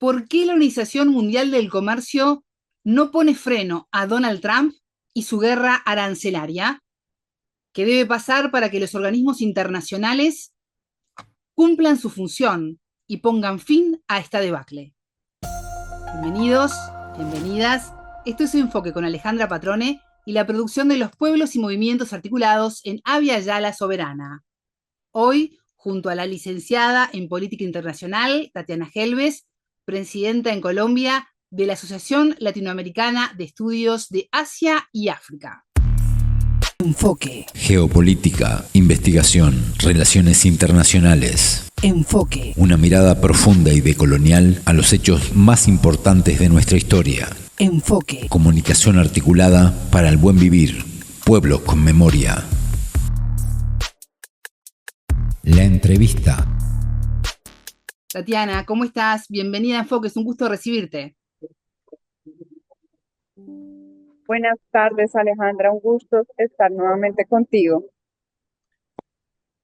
¿Por qué la Organización Mundial del Comercio no pone freno a Donald Trump y su guerra arancelaria? ¿Qué debe pasar para que los organismos internacionales cumplan su función y pongan fin a esta debacle? Bienvenidos, bienvenidas. Esto es Enfoque con Alejandra Patrone y la producción de los pueblos y movimientos articulados en Avia Yala Soberana. Hoy, junto a la licenciada en Política Internacional, Tatiana Helves, presidenta en Colombia de la Asociación Latinoamericana de Estudios de Asia y África. Enfoque. Geopolítica, investigación, relaciones internacionales. Enfoque. Una mirada profunda y decolonial a los hechos más importantes de nuestra historia. Enfoque. Comunicación articulada para el buen vivir. Pueblos con memoria. La entrevista. Tatiana, ¿cómo estás? Bienvenida a Enfoque, es un gusto recibirte. Buenas tardes, Alejandra. Un gusto estar nuevamente contigo.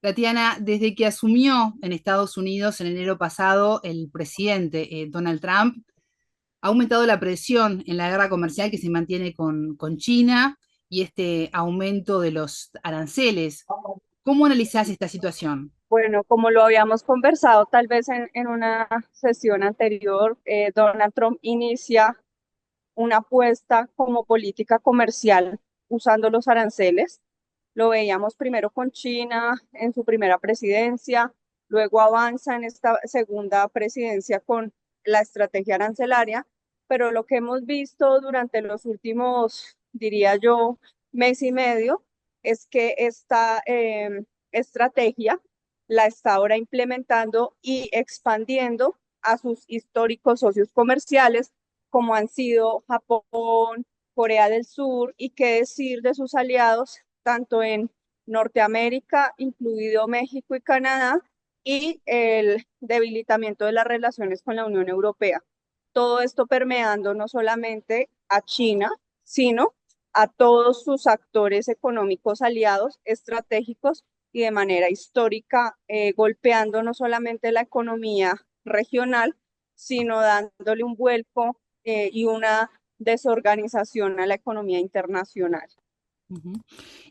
Tatiana, desde que asumió en Estados Unidos en enero pasado el presidente Donald Trump, ha aumentado la presión en la guerra comercial que se mantiene con China y este aumento de los aranceles. ¿Cómo analizás esta situación? Bueno, como lo habíamos conversado tal vez en una sesión anterior, Donald Trump inicia una apuesta como política comercial usando los aranceles. Lo veíamos primero con China en su primera presidencia, luego avanza en esta segunda presidencia con la estrategia arancelaria, pero lo que hemos visto durante los últimos, diría yo, mes y medio, es que esta estrategia la está ahora implementando y expandiendo a sus históricos socios comerciales, como han sido Japón, Corea del Sur, y qué decir de sus aliados, tanto en Norteamérica, incluido México y Canadá, y el debilitamiento de las relaciones con la Unión Europea. Todo esto permeando no solamente a China, sino a todos sus actores económicos aliados estratégicos y de manera histórica, golpeando no solamente la economía regional, sino dándole un vuelco y una desorganización a la economía internacional. Uh-huh.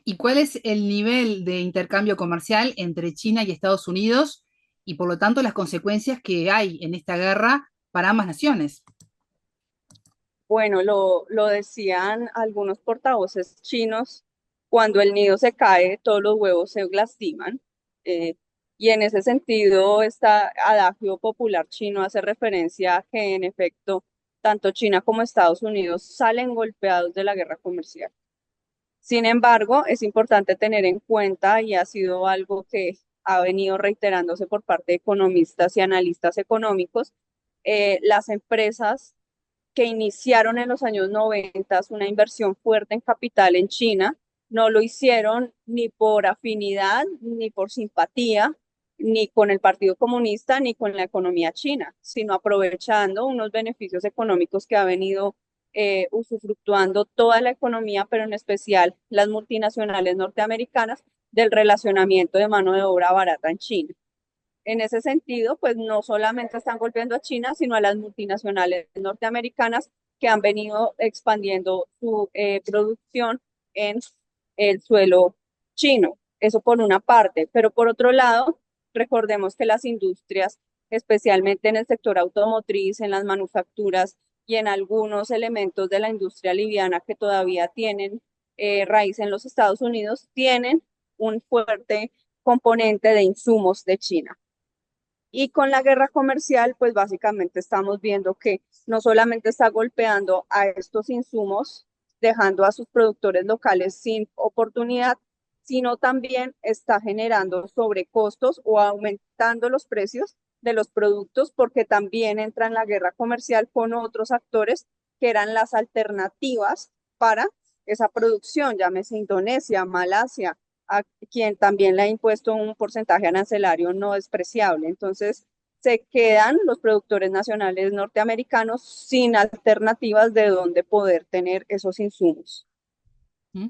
¿Y cuál es el nivel de intercambio comercial entre China y Estados Unidos y por lo tanto las consecuencias que hay en esta guerra para ambas naciones? Bueno, lo decían algunos portavoces chinos, cuando el nido se cae, todos los huevos se lastiman. eh, y en ese sentido, este adagio popular chino hace referencia a que en efecto, tanto China como Estados Unidos salen golpeados de la guerra comercial. Sin embargo, es importante tener en cuenta, y ha sido algo que ha venido reiterándose por parte de economistas y analistas económicos, las empresas que iniciaron en los años 90 una inversión fuerte en capital en China, no lo hicieron ni por afinidad, ni por simpatía, ni con el Partido Comunista, ni con la economía china, sino aprovechando unos beneficios económicos que ha venido usufructuando toda la economía, pero en especial las multinacionales norteamericanas, del relacionamiento de mano de obra barata en China. En ese sentido, pues no solamente están golpeando a China, sino a las multinacionales norteamericanas que han venido expandiendo su producción en el suelo chino. Eso por una parte, pero por otro lado, recordemos que las industrias, especialmente en el sector automotriz, en las manufacturas y en algunos elementos de la industria liviana que todavía tienen raíz en los Estados Unidos, tienen un fuerte componente de insumos de China. Y con la guerra comercial, pues básicamente estamos viendo que no solamente está golpeando a estos insumos, dejando a sus productores locales sin oportunidad, sino también está generando sobrecostos o aumentando los precios de los productos, porque también entra en la guerra comercial con otros actores que eran las alternativas para esa producción, llámese Indonesia, Malasia, a quien también le ha impuesto un porcentaje arancelario no despreciable. Entonces, se quedan los productores nacionales norteamericanos sin alternativas de dónde poder tener esos insumos. ¿Mm?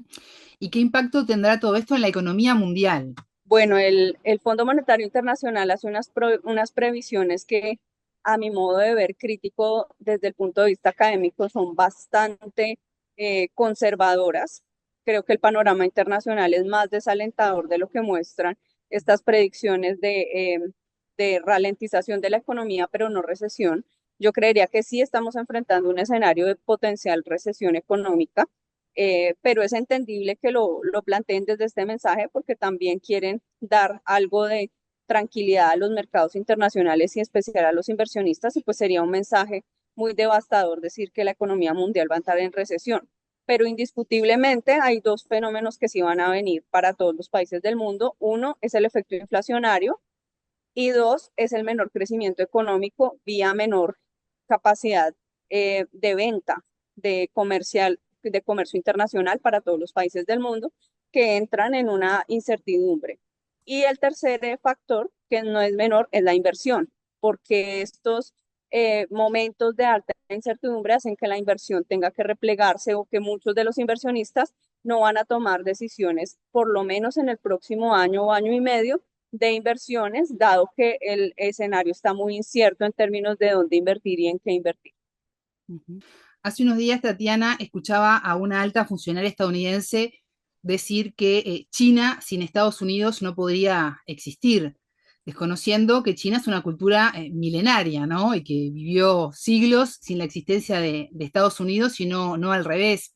¿Y qué impacto tendrá todo esto en la economía mundial? Bueno, el Fondo Monetario Internacional hace unas previsiones que a mi modo de ver crítico desde el punto de vista académico, son bastante conservadoras. Creo que el panorama internacional es más desalentador de lo que muestran estas predicciones de ralentización de la economía, pero no recesión. Yo creería que sí estamos enfrentando un escenario de potencial recesión económica, pero es entendible que lo planteen desde este mensaje porque también quieren dar algo de tranquilidad a los mercados internacionales y en especial a los inversionistas, y pues sería un mensaje muy devastador decir que la economía mundial va a entrar en recesión. Pero indiscutiblemente hay dos fenómenos que sí van a venir para todos los países del mundo. Uno es el efecto inflacionario y dos es el menor crecimiento económico vía menor capacidad de venta de comercio internacional para todos los países del mundo que entran en una incertidumbre. Y el tercer factor, que no es menor, es la inversión, porque estos momentos de alta incertidumbre hacen que la inversión tenga que replegarse o que muchos de los inversionistas no van a tomar decisiones, por lo menos en el próximo año o año y medio, de inversiones, dado que el escenario está muy incierto en términos de dónde invertir y en qué invertir. Ujú. Hace unos días, Tatiana, escuchaba a una alta funcionaria estadounidense decir que China sin Estados Unidos no podría existir, desconociendo que China es una cultura milenaria, ¿no? Y que vivió siglos sin la existencia de Estados Unidos y no al revés.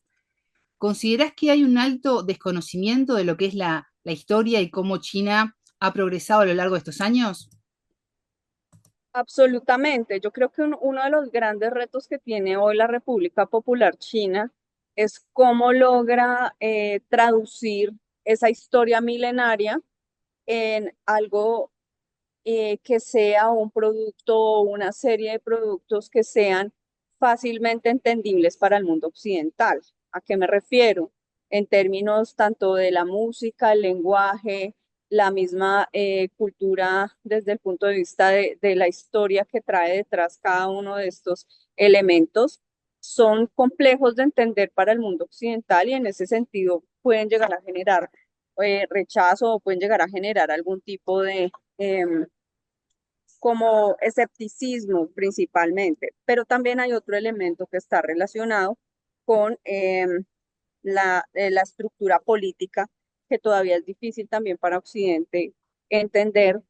¿Considerás que hay un alto desconocimiento de lo que es la historia y cómo China ha progresado a lo largo de estos años? Absolutamente. Yo creo que uno de los grandes retos que tiene hoy la República Popular China es cómo logra traducir esa historia milenaria en algo que sea un producto o una serie de productos que sean fácilmente entendibles para el mundo occidental. ¿A qué me refiero? En términos tanto de la música, el lenguaje, la misma cultura desde el punto de vista de la historia que trae detrás cada uno de estos elementos, son complejos de entender para el mundo occidental y en ese sentido pueden llegar a generar rechazo o pueden llegar a generar algún tipo de como escepticismo principalmente, pero también hay otro elemento que está relacionado con la estructura política, que todavía es difícil también para Occidente entender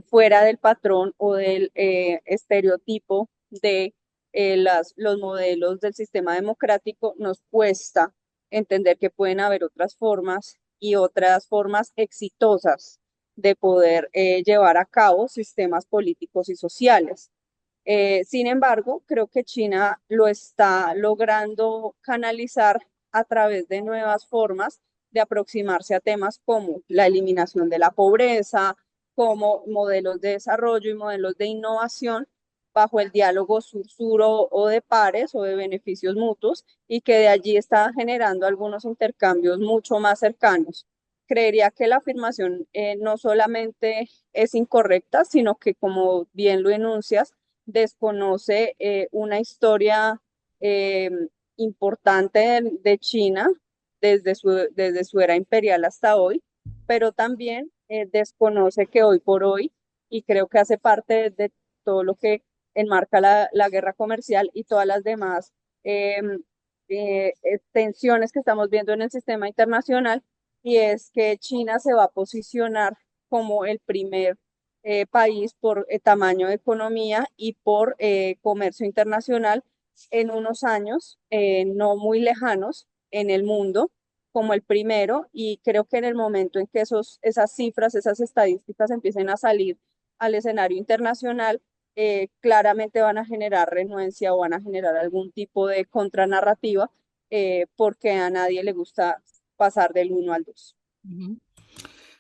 fuera del patrón o del estereotipo de los modelos del sistema democrático. Nos cuesta entender que pueden haber otras formas y otras formas exitosas de poder llevar a cabo sistemas políticos y sociales. Sin embargo, creo que China lo está logrando canalizar a través de nuevas formas de aproximarse a temas como la eliminación de la pobreza, como modelos de desarrollo y modelos de innovación bajo el diálogo sur-sur o de pares o de beneficios mutuos y que de allí está generando algunos intercambios mucho más cercanos. Creería que la afirmación no solamente es incorrecta, sino que, como bien lo enuncias, desconoce una historia eh, importante de China desde su era imperial hasta hoy, pero también desconoce que hoy por hoy, y creo que hace parte de todo lo que enmarca la guerra comercial y todas las demás eh, tensiones que estamos viendo en el sistema internacional, y es que China se va a posicionar como el primer país por tamaño de economía y por comercio internacional en unos años no muy lejanos en el mundo como el primero, y creo que en el momento en que esas cifras, esas estadísticas empiecen a salir al escenario internacional, claramente van a generar renuencia o van a generar algún tipo de contranarrativa porque a nadie le gusta pasar del uno al 2. Ujú.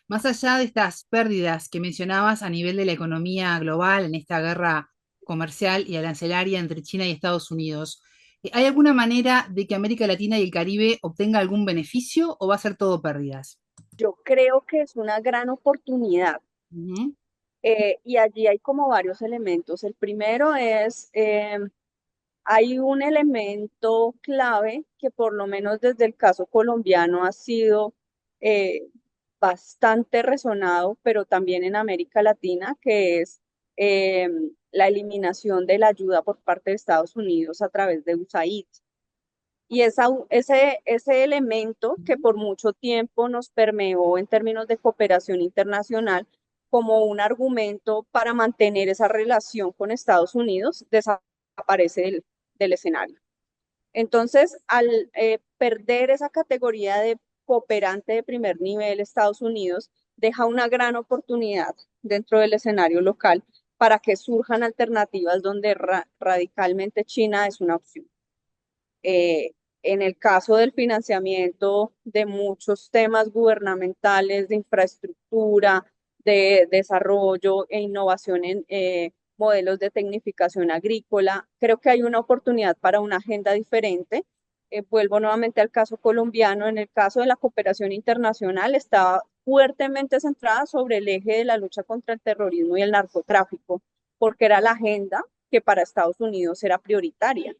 Más allá de estas pérdidas que mencionabas a nivel de la economía global en esta guerra comercial y arancelaria entre China y Estados Unidos, ¿hay alguna manera de que América Latina y el Caribe obtenga algún beneficio o va a ser todo pérdidas? Yo creo que es una gran oportunidad. Ujú. Y allí hay como varios elementos. El primero es, hay un elemento clave que por lo menos desde el caso colombiano ha sido eh, bastante resonado, pero también en América Latina, que es la eliminación de la ayuda por parte de Estados Unidos a través de USAID. Y ese elemento que por mucho tiempo nos permeó en términos de cooperación internacional como un argumento para mantener esa relación con Estados Unidos, desaparece del escenario. Entonces, al perder esa categoría de cooperante de primer nivel, Estados Unidos deja una gran oportunidad dentro del escenario local para que surjan alternativas donde radicalmente China es una opción. En el caso del financiamiento de muchos temas gubernamentales, de infraestructura, de desarrollo e innovación en modelos de tecnificación agrícola, creo que hay una oportunidad para una agenda diferente. Vuelvo nuevamente al caso colombiano. En el caso de la cooperación internacional, está fuertemente centrada sobre el eje de la lucha contra el terrorismo y el narcotráfico, porque era la agenda que para Estados Unidos era prioritaria.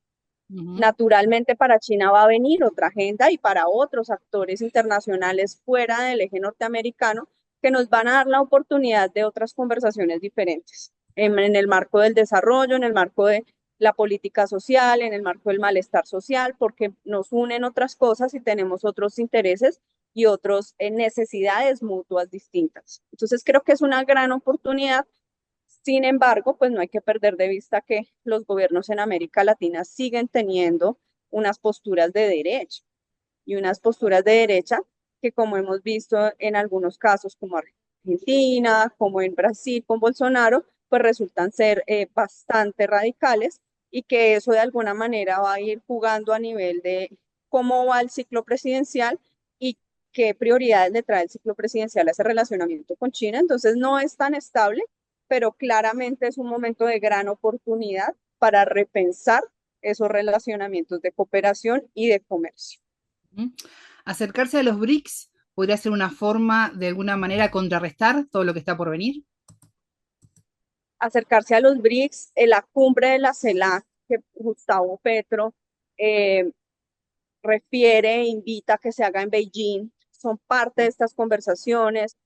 Naturalmente para China va a venir otra agenda y para otros actores internacionales fuera del eje norteamericano que nos van a dar la oportunidad de otras conversaciones diferentes en el marco del desarrollo, en el marco de la política social, en el marco del malestar social, porque nos unen otras cosas y tenemos otros intereses y otras necesidades mutuas distintas. Entonces creo que es una gran oportunidad. Sin embargo, pues no hay que perder de vista que los gobiernos en América Latina siguen teniendo unas posturas de derecha y unas posturas de derecha que, como hemos visto en algunos casos como Argentina, como en Brasil con Bolsonaro, pues resultan ser bastante radicales y que eso de alguna manera va a ir jugando a nivel de cómo va el ciclo presidencial y qué prioridades le trae el ciclo presidencial a ese relacionamiento con China. Entonces no es tan estable, pero claramente es un momento de gran oportunidad para repensar esos relacionamientos de cooperación y de comercio. Acercarse a los BRICS podría ser una forma de alguna manera contrarrestar todo lo que está por venir. Acercarse a los BRICS, en la cumbre de la CELAC, que Gustavo Petro refiere e invita a que se haga en Beijing, son parte de estas conversaciones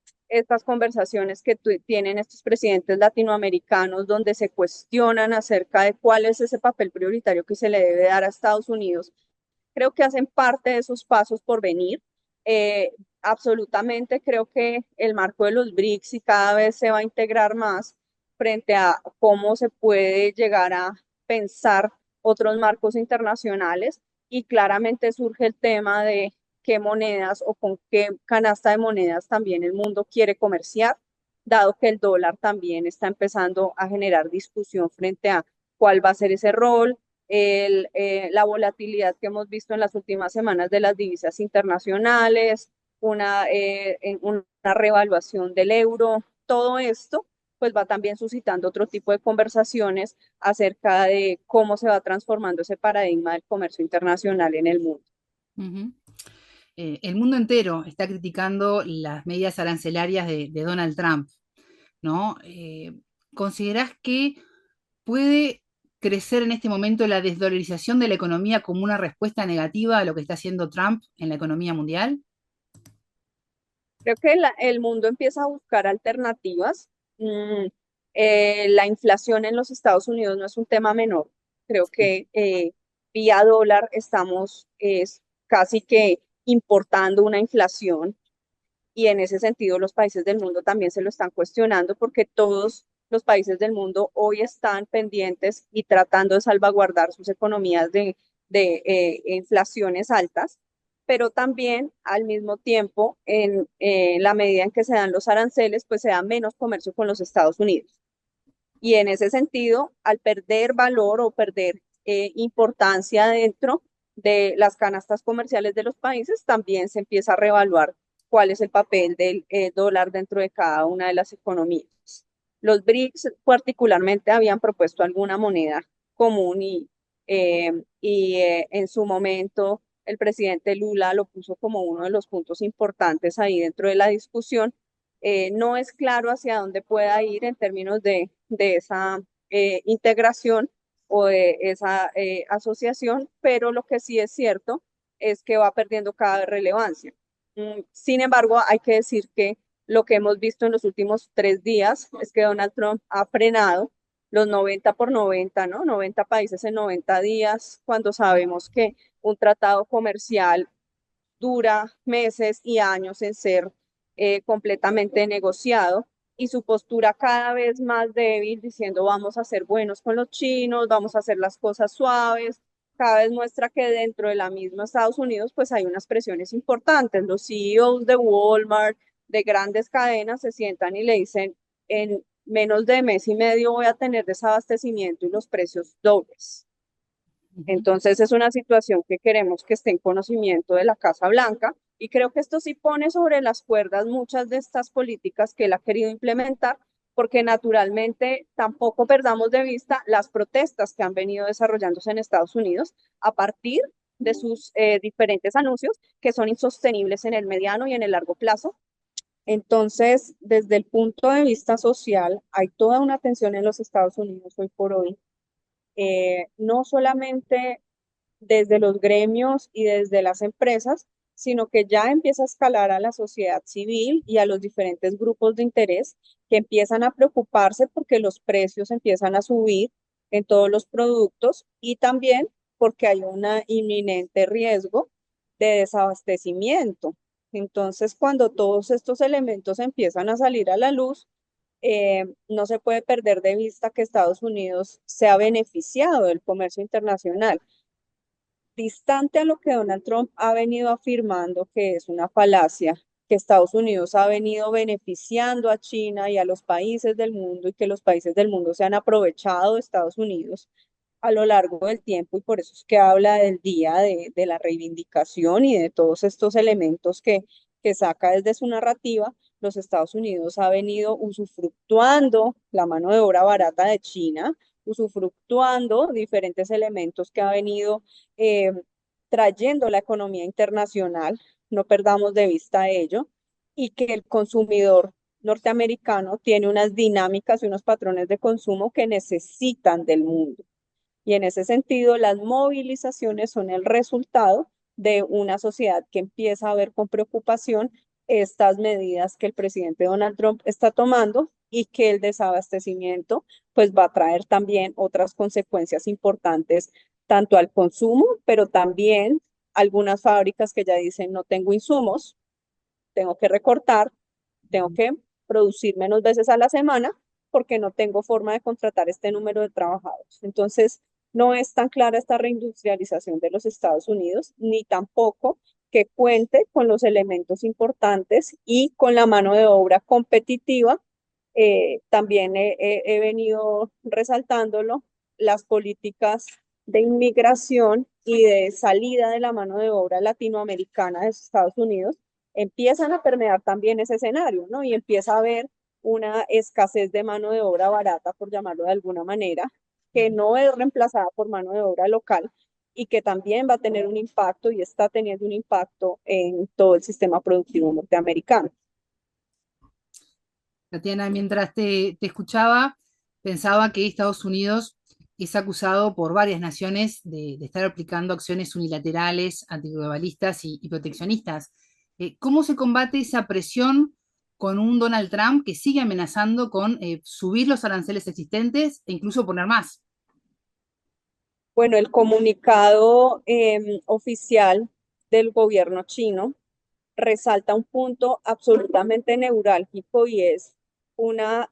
que tienen estos presidentes latinoamericanos donde se cuestionan acerca de cuál es ese papel prioritario que se le debe dar a Estados Unidos. Creo que hacen parte de esos pasos por venir. Absolutamente creo que el marco de los BRICS y cada vez se va a integrar más frente a cómo se puede llegar a pensar otros marcos internacionales y claramente surge el tema de qué monedas o con qué canasta de monedas también el mundo quiere comerciar, dado que el dólar también está empezando a generar discusión frente a cuál va a ser ese rol, la volatilidad que hemos visto en las últimas semanas de las divisas internacionales, una revaluación del euro, todo esto pues va también suscitando otro tipo de conversaciones acerca de cómo se va transformando ese paradigma del comercio internacional en el mundo. El mundo entero está criticando las medidas arancelarias de Donald Trump, ¿no? ¿Considerás que puede crecer en este momento la desdolarización de la economía como una respuesta negativa a lo que está haciendo Trump en la economía mundial? Creo que el mundo empieza a buscar alternativas. La inflación en los Estados Unidos no es un tema menor. Creo que vía dólar estamos casi que importando una inflación y en ese sentido los países del mundo también se lo están cuestionando porque todos los países del mundo hoy están pendientes y tratando de salvaguardar sus economías de inflaciones altas, pero también al mismo tiempo, en la medida en que se dan los aranceles, pues se da menos comercio con los Estados Unidos. Y en ese sentido, al perder valor o perder importancia dentro de las canastas comerciales de los países, también se empieza a reevaluar cuál es el papel del dólar dentro de cada una de las economías. Los BRICS particularmente habían propuesto alguna moneda común y en su momento el presidente Lula lo puso como uno de los puntos importantes ahí dentro de la discusión. No es claro hacia dónde pueda ir en términos de esa integración o de esa asociación, pero lo que sí es cierto es que va perdiendo cada vez relevancia. Sin embargo, hay que decir que lo que hemos visto en los últimos 3 días es que Donald Trump ha frenado los 90 por 90, ¿no? 90 países en 90 días, cuando sabemos que un tratado comercial dura meses y años en ser completamente negociado, y su postura cada vez más débil, diciendo vamos a ser buenos con los chinos, vamos a hacer las cosas suaves, cada vez muestra que dentro de la misma Estados Unidos pues hay unas presiones importantes. Los CEOs de Walmart, de grandes cadenas, se sientan y le dicen, en menos de mes y medio voy a tener desabastecimiento y los precios dobles. Entonces es una situación que queremos que esté en conocimiento de la Casa Blanca, y creo que esto sí pone sobre las cuerdas muchas de estas políticas que él ha querido implementar, porque naturalmente tampoco perdamos de vista las protestas que han venido desarrollándose en Estados Unidos a partir de sus diferentes anuncios, que son insostenibles en el mediano y en el largo plazo. Entonces, desde el punto de vista social, hay toda una tensión en los Estados Unidos hoy por hoy, no solamente desde los gremios y desde las empresas, sino que ya empieza a escalar a la sociedad civil y a los diferentes grupos de interés, que empiezan a preocuparse porque los precios empiezan a subir en todos los productos, y también porque hay un inminente riesgo de desabastecimiento. Entonces, cuando todos estos elementos empiezan a salir a la luz, no se puede perder de vista que Estados Unidos se ha beneficiado del comercio internacional, distante a lo que Donald Trump ha venido afirmando, que es una falacia, que Estados Unidos ha venido beneficiando a China y a los países del mundo, y que los países del mundo se han aprovechado de Estados Unidos a lo largo del tiempo, y por eso es que habla del día de la reivindicación y de todos estos elementos que saca desde su narrativa. Los Estados Unidos ha venido usufructuando la mano de obra barata de China, usufructuando diferentes elementos que ha venido eh, trayendo la economía internacional, no perdamos de vista ello, y que el consumidor norteamericano tiene unas dinámicas y unos patrones de consumo que necesitan del mundo. Y en ese sentido, las movilizaciones son el resultado de una sociedad que empieza a ver con preocupación estas medidas que el presidente Donald Trump está tomando, y que el desabastecimiento pues va a traer también otras consecuencias importantes, tanto al consumo, pero también algunas fábricas que ya dicen no tengo insumos, tengo que recortar, tengo que producir menos veces a la semana porque no tengo forma de contratar este número de trabajadores. Entonces, no es tan clara esta reindustrialización de los Estados Unidos, ni tampoco que cuente con los elementos importantes y con la mano de obra competitiva. También he venido resaltándolo, las políticas de inmigración y de salida de la mano de obra latinoamericana de Estados Unidos empiezan a permear también ese escenario, ¿no? Y empieza a haber una escasez de mano de obra barata, por llamarlo de alguna manera, que no es reemplazada por mano de obra local, y que también va a tener un impacto y está teniendo un impacto en todo el sistema productivo norteamericano. Tatiana, mientras te escuchaba, pensaba que Estados Unidos es acusado por varias naciones de estar aplicando acciones unilaterales, antiglobalistas y proteccionistas. ¿Cómo se combate esa presión con un Donald Trump que sigue amenazando con subir los aranceles existentes e incluso poner más? Bueno, el comunicado oficial del gobierno chino resalta un punto absolutamente neurálgico, y es una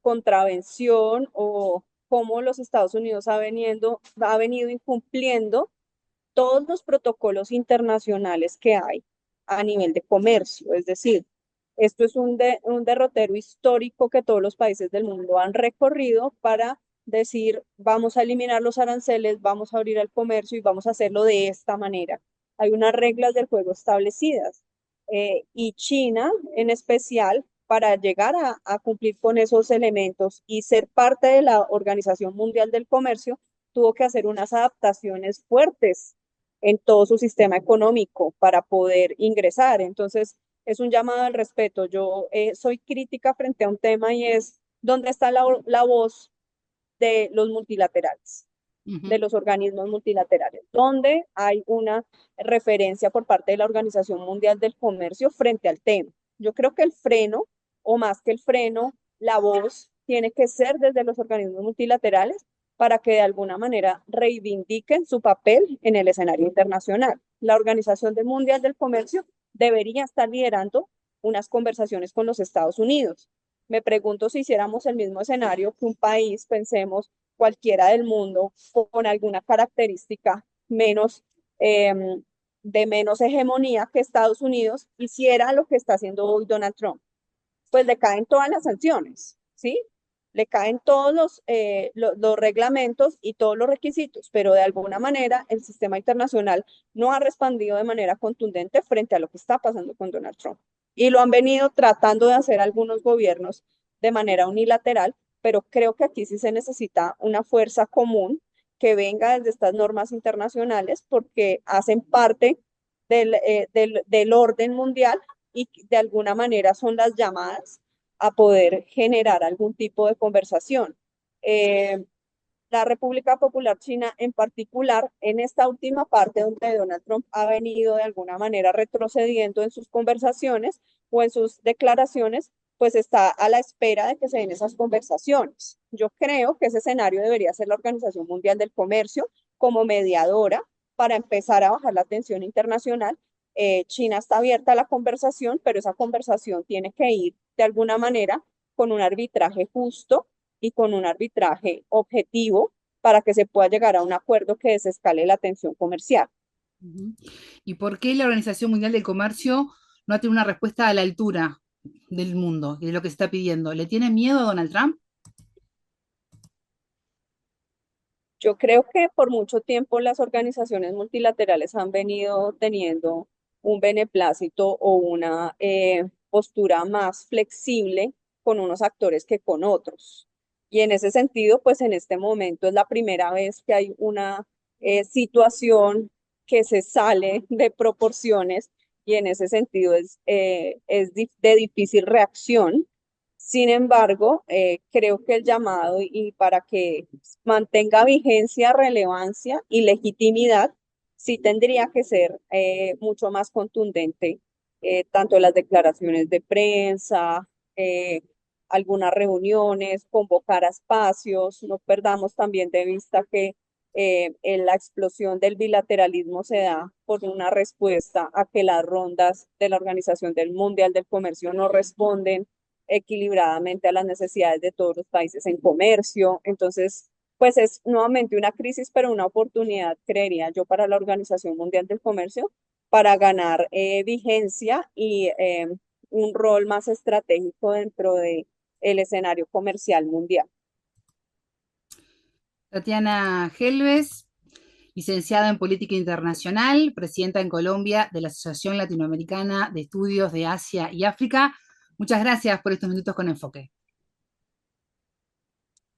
contravención, o cómo los Estados Unidos ha venido incumpliendo todos los protocolos internacionales que hay a nivel de comercio. Es decir, esto es un derrotero histórico que todos los países del mundo han recorrido para decir, vamos a eliminar los aranceles, vamos a abrir el comercio y vamos a hacerlo de esta manera. Hay unas reglas del juego establecidas, y China en especial, para llegar a cumplir con esos elementos y ser parte de la Organización Mundial del Comercio, tuvo que hacer unas adaptaciones fuertes en todo su sistema económico para poder ingresar. Entonces, es un llamado al respeto. Yo soy crítica frente a un tema, y es dónde está la voz de los multilaterales, de los organismos multilaterales, donde hay una referencia por parte de la Organización Mundial del Comercio frente al tema. Yo creo que el freno, o más que el freno, la voz tiene que ser desde los organismos multilaterales para que de alguna manera reivindiquen su papel en el escenario internacional. La Organización Mundial del Comercio debería estar liderando unas conversaciones con los Estados Unidos. Me pregunto si hiciéramos el mismo escenario que un país, pensemos cualquiera del mundo, con alguna característica menos, de menos hegemonía que Estados Unidos, hiciera lo que está haciendo hoy Donald Trump. Pues le caen todas las sanciones, ¿sí? Le caen todos los reglamentos y todos los requisitos, pero de alguna manera el sistema internacional no ha respondido de manera contundente frente a lo que está pasando con Donald Trump. Y lo han venido tratando de hacer algunos gobiernos de manera unilateral, pero creo que aquí sí se necesita una fuerza común que venga desde estas normas internacionales porque hacen parte del orden mundial y de alguna manera son las llamadas a poder generar algún tipo de conversación. La República Popular China en particular, en esta última parte donde Donald Trump ha venido de alguna manera retrocediendo en sus conversaciones o en sus declaraciones, pues está a la espera de que se den esas conversaciones. Yo creo que ese escenario debería ser la Organización Mundial del Comercio como mediadora para empezar a bajar la tensión internacional. China está abierta a la conversación, pero esa conversación tiene que ir de alguna manera con un arbitraje justo y con un arbitraje objetivo para que se pueda llegar a un acuerdo que desescale la tensión comercial. ¿Y por qué la Organización Mundial del Comercio no ha tenido una respuesta a la altura del mundo y de lo que se está pidiendo? ¿Le tiene miedo a Donald Trump? Yo creo que por mucho tiempo las organizaciones multilaterales han venido teniendo un beneplácito o una postura más flexible con unos actores que con otros. Y en ese sentido, pues en este momento es la primera vez que hay una situación que se sale de proporciones y en ese sentido es de difícil reacción. Sin embargo, creo que el llamado y para que mantenga vigencia, relevancia y legitimidad, sí tendría que ser mucho más contundente, tanto las declaraciones de prensa, algunas reuniones, convocar a espacios. No perdamos también de vista que la explosión del bilateralismo se da por una respuesta a que las rondas de la Organización Mundial del Comercio no responden equilibradamente a las necesidades de todos los países en comercio. Entonces, pues es nuevamente una crisis, pero una oportunidad, creería yo, para la Organización Mundial del Comercio para ganar vigencia y un rol más estratégico dentro del escenario comercial mundial. Tatiana Helves, licenciada en Política Internacional, presidenta en Colombia de la Asociación Latinoamericana de Estudios de Asia y África. Muchas gracias por estos minutos con Enfoque.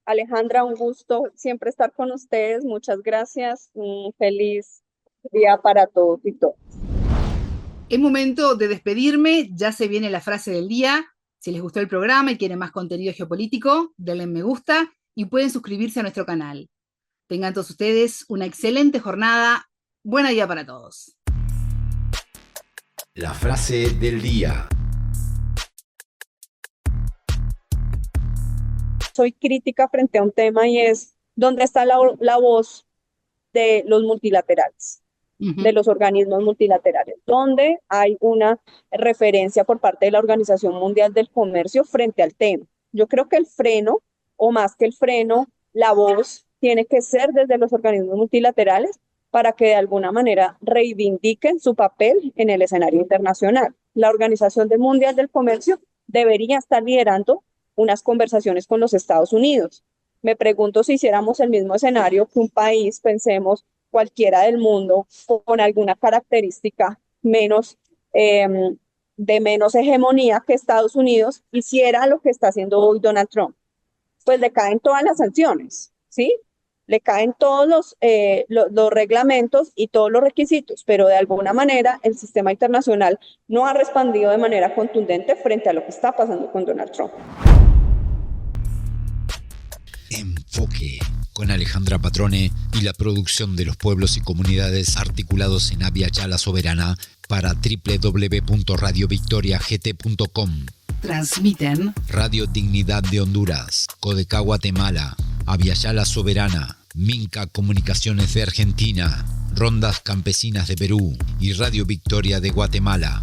Alejandra, un gusto siempre estar con ustedes. Muchas gracias. Un feliz día para todos y todas. Es momento de despedirme. Ya se viene la frase del día. Si les gustó el programa y quieren más contenido geopolítico, denle me gusta y pueden suscribirse a nuestro canal. Tengan todos ustedes una excelente jornada. Buen día para todos. La frase del día. Soy crítica frente a un tema y es ¿dónde está la voz de los multilaterales, de los organismos multilaterales? ¿Dónde hay una referencia por parte de la Organización Mundial del Comercio frente al tema? Yo creo que el freno, o más que el freno, la voz tiene que ser desde los organismos multilaterales para que de alguna manera reivindiquen su papel en el escenario internacional. La Organización Mundial del Comercio debería estar liderando unas conversaciones con los Estados Unidos. Me pregunto si hiciéramos el mismo escenario que un país, pensemos cualquiera del mundo, con alguna característica menos, de menos hegemonía que Estados Unidos, hiciera lo que está haciendo hoy Donald Trump. Pues le caen todas las sanciones, ¿sí? Le caen todos los reglamentos y todos los requisitos, pero de alguna manera el sistema internacional no ha respondido de manera contundente frente a lo que está pasando con Donald Trump. Enfoque, con Alejandra Patrone y la producción de los pueblos y comunidades articulados en Abya Yala Soberana para www.radiovictoriagt.com. Transmiten Radio Dignidad de Honduras, Codecá Guatemala, Aviala Soberana, Minca Comunicaciones de Argentina, Rondas Campesinas de Perú y Radio Victoria de Guatemala.